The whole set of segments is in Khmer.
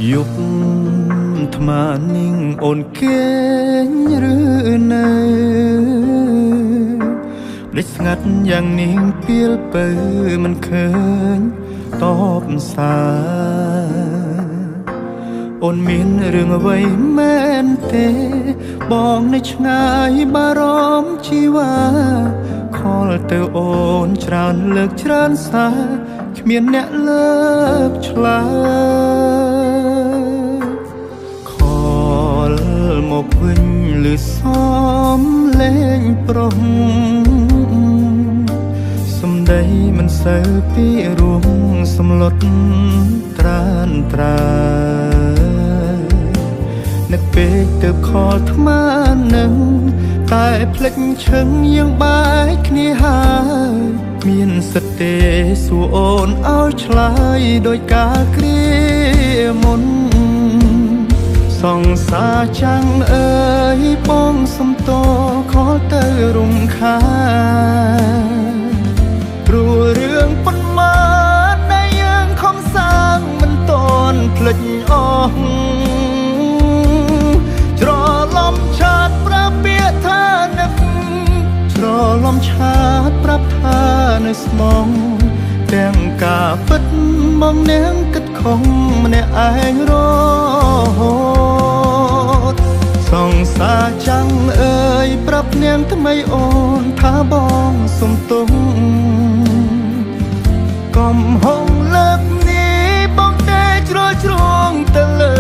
ยุบថ្មนิ่งអូនគេងឬនៅភ្លេចស្ងាត់យ៉ាងនេះពីលពើមិនឃើញតបសារអូនមានរឿងអ្វីមែនទេបងនៅឆ្ងាយបារម្ភជីវ៉ាខលទៅអូនច្រើនលើកច្រើនសារគ្មានអ្នកលើកឆ្លើយខលមកវិញលឺសំលេងប្រុសសំដីមិនសូវពីរួមសំឡុតត្រានត្រានឹកពេកទៅខលថ្មនឹងតែភ្លេចឈឹងយើងបែកគ្នាហើយមានសិទ្ធទេសួរអូនឲ្យឆ្លើយដោយការគ្រាមុនសង្សារចាំងអើយបងសំតខលទៅរំខានព្រោះរឿងប៉ុន្មានដែលយើងខំសាងមិនតន់ភ្លេចអស់ច្រឡំឆាតប្រាប់ពាក្យថានឹកច្រឡំឆាតប្រាប់ថានៅស្មងទាំងការពិតមកនាងគិតខំម្នាក់ឯងរហូតសង្សារចាំងអើយប្រាប់នាងថ្មីអូនថាបងសុំទុំកុំហងលើកនេះបងតែជ្រុលជ្រងទៅលើ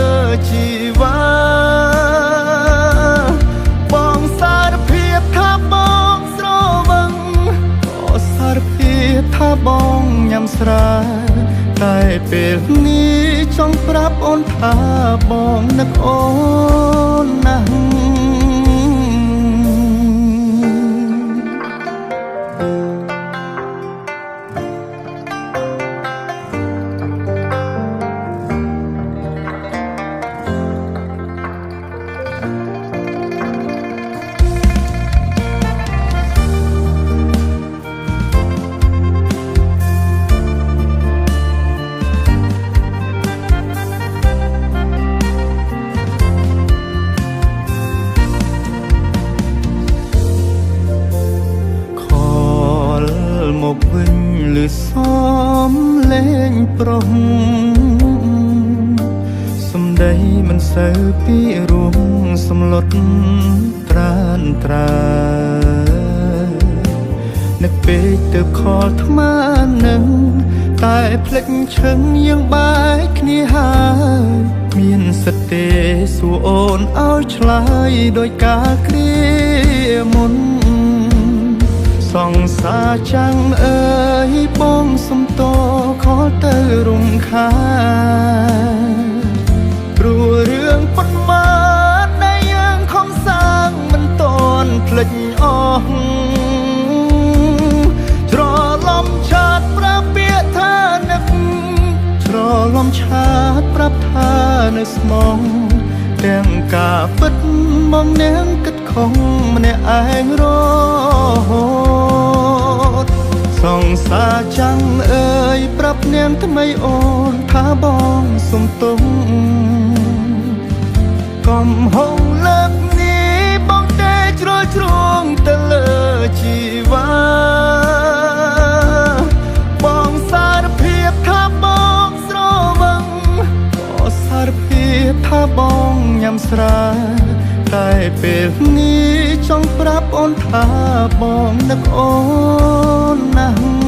ជីវ៉ាបងសារភាពថាបងស្រវឹងក៏សារភាពថាបងញ៉ាំស្រាតែពេលនេះចង់ប្រាប់អូនថាបងនឹកអូនណាស់មកវិញលឺសំលេងប្រុសសំដីមិនសូវពីរួមសំឡុតត្រានត្រានឹកពេកទៅខលថ្មនឹងតែភ្លេចឈឹងយើងបែកគ្នាហើយមានសិទ្ធទេសួរអូនឲ្យឆ្លើយដោយការគ្រាមុនសង្សារចាំងអើយបងសំតខលទៅរំខានព្រោះរឿងប៉ុន្មានដែលយើងខំសាងមិនតន់ភ្លេចអស់ច្រឡំឆាតប្រាប់ពាក្យថានឹកច្រឡំឆាតប្រាប់ថានៅស្មងទាំងការពិតមកនាងគិតខំម្នាក់ឯងរហូតសង្សារចាំងអើយប្រាប់នាងថ្មីអូនថាបងសុំទុំកុំហងលើកនេះបងតែជ្រុលជ្រងទៅលើជីវ៉ាបងសារភាពថាបងស្រវឹងក៏សារភាពថាបងញ៉ាំស្រាតែពេលនេះចង់ប្រាប់អូនថាបងនឹកអូនណាស់